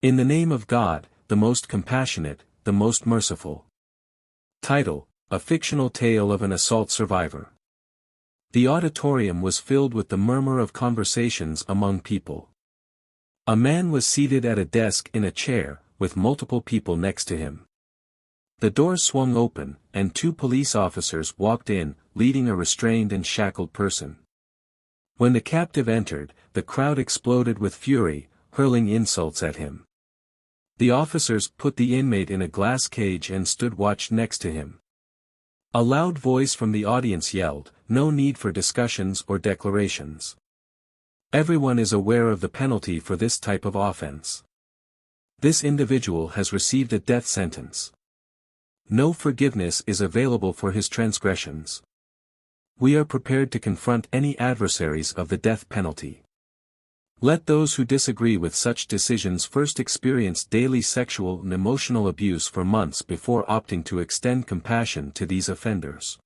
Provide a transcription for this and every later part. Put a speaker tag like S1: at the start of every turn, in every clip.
S1: In the name of God, the most compassionate, the most merciful. Title: A fictional tale of an assault survivor. The auditorium was filled with the murmur of conversations among people. A man was seated at a desk in a chair, with multiple people next to him. The door swung open, and two police officers walked in, leading a restrained and shackled person. When the captive entered, the crowd exploded with fury, hurling insults at him. The officers put the inmate in a glass cage and stood watch next to him. A loud voice from the audience yelled, "No need for discussions or declarations. Everyone is aware of the penalty for this type of offense. This individual has received a death sentence. No forgiveness is available for his transgressions. We are prepared to confront any adversaries of the death penalty. Let those who disagree with such decisions first experience daily sexual and emotional abuse for months before opting to extend compassion to these offenders.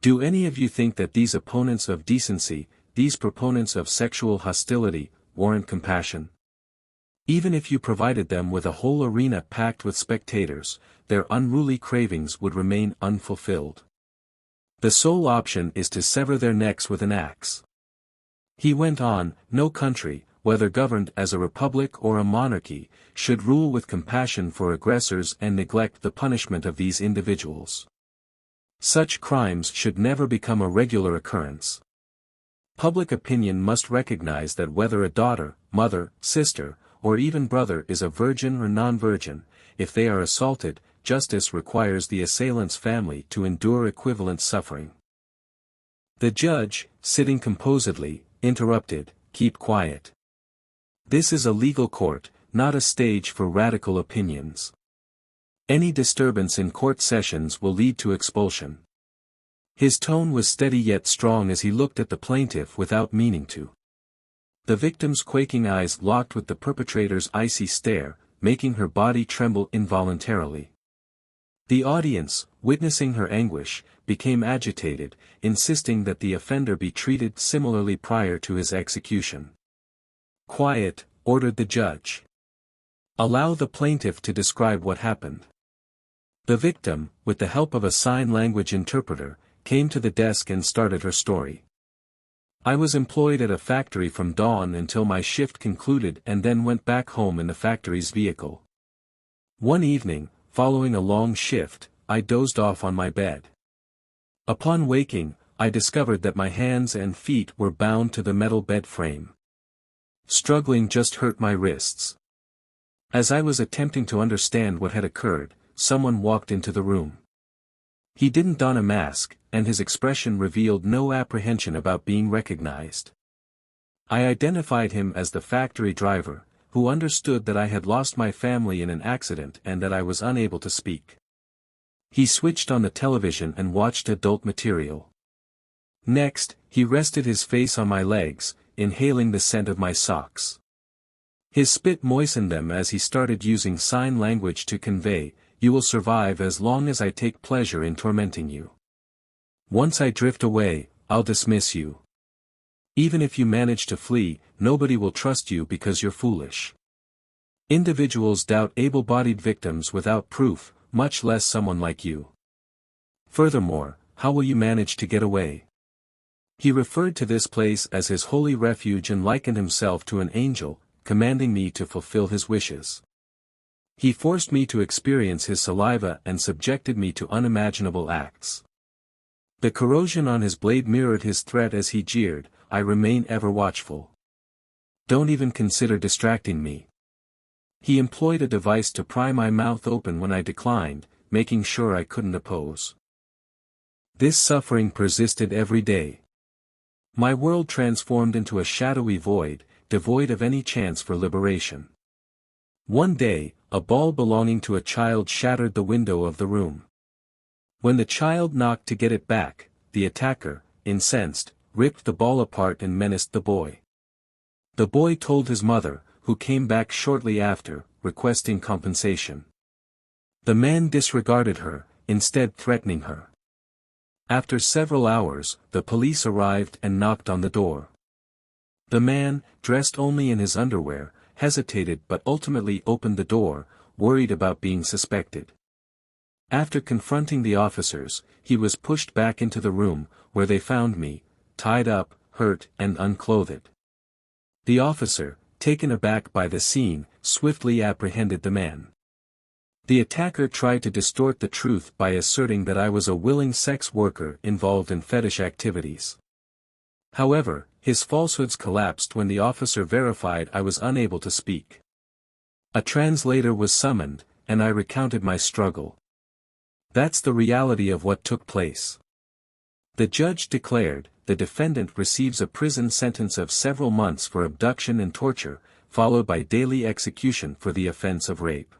S1: Do any of you think that these opponents of decency, these proponents of sexual hostility, warrant compassion? Even if you provided them with a whole arena packed with spectators, their unruly cravings would remain unfulfilled. The sole option is to sever their necks with an axe." He went on, "No country, whether governed as a republic or a monarchy, should rule with compassion for aggressors and neglect the punishment of these individuals. Such crimes should never become a regular occurrence. Public opinion must recognize that whether a daughter, mother, sister, or even brother is a virgin or non-virgin, if they are assaulted, justice requires the assailant's family to endure equivalent suffering." The judge, sitting composedly, interrupted, "Keep quiet. This is a legal court, not a stage for radical opinions. Any disturbance in court sessions will lead to expulsion." His tone was steady yet strong as he looked at the plaintiff without meaning to. The victim's quaking eyes locked with the perpetrator's icy stare, making her body tremble involuntarily. The audience, witnessing her anguish, became agitated, insisting that the offender be treated similarly prior to his execution. "Quiet," ordered the judge. "Allow the plaintiff to describe what happened." The victim, with the help of a sign language interpreter, came to the desk and started her story. "I was employed at a factory from dawn until my shift concluded and then went back home in the factory's vehicle. One evening, following a long shift, I dozed off on my bed. Upon waking, I discovered that my hands and feet were bound to the metal bed frame. Struggling just hurt my wrists. As I was attempting to understand what had occurred, someone walked into the room. He didn't don a mask, and his expression revealed no apprehension about being recognized. I identified him as the factory driver, who understood that I had lost my family in an accident and that I was unable to speak. He switched on the television and watched adult material. Next, he rested his face on my legs, inhaling the scent of my socks. His spit moistened them as he started using sign language to convey, "You will survive as long as I take pleasure in tormenting you. Once I drift away, I'll dismiss you. Even if you manage to flee, nobody will trust you because you're foolish. Individuals doubt able-bodied victims without proof, much less someone like you. Furthermore, how will you manage to get away?" He referred to this place as his holy refuge and likened himself to an angel, commanding me to fulfill his wishes. He forced me to experience his saliva and subjected me to unimaginable acts. The corrosion on his blade mirrored his threat as he jeered, "I remain ever watchful. Don't even consider distracting me." He employed a device to pry my mouth open when I declined, making sure I couldn't oppose. This suffering persisted every day. My world transformed into a shadowy void, devoid of any chance for liberation. One day, a ball belonging to a child shattered the window of the room. When the child knocked to get it back, the attacker, incensed, ripped the ball apart and menaced the boy. The boy told his mother, who came back shortly after, requesting compensation. The man disregarded her, instead threatening her. After several hours, the police arrived and knocked on the door. The man, dressed only in his underwear, hesitated but ultimately opened the door, worried about being suspected. After confronting the officers, he was pushed back into the room, where they found me, tied up, hurt and unclothed. The officer, taken aback by the scene, swiftly apprehended the man. The attacker tried to distort the truth by asserting that I was a willing sex worker involved in fetish activities. However, his falsehoods collapsed when the officer verified I was unable to speak. A translator was summoned, and I recounted my struggle. That's the reality of what took place. The judge declared, the defendant receives a prison sentence of several months for abduction and torture, followed by daily execution for the offense of rape.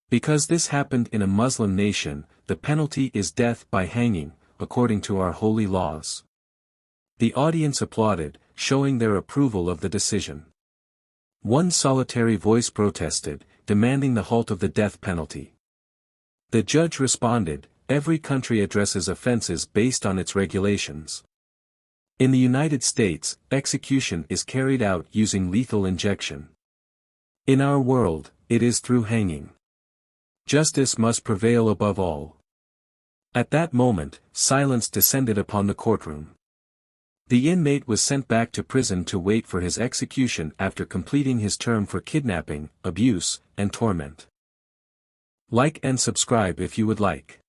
S1: Because this happened in a Muslim nation, the penalty is death by hanging, according to our holy laws. The audience applauded, showing their approval of the decision. One solitary voice protested, demanding the halt of the death penalty. The judge responded, every country addresses offenses based on its regulations. In the United States, execution is carried out using lethal injection. In our world, it is through hanging. Justice must prevail above all. At that moment, silence descended upon the courtroom. The inmate was sent back to prison to wait for his execution after completing his term for kidnapping, abuse, and torment. Like and subscribe if you would like.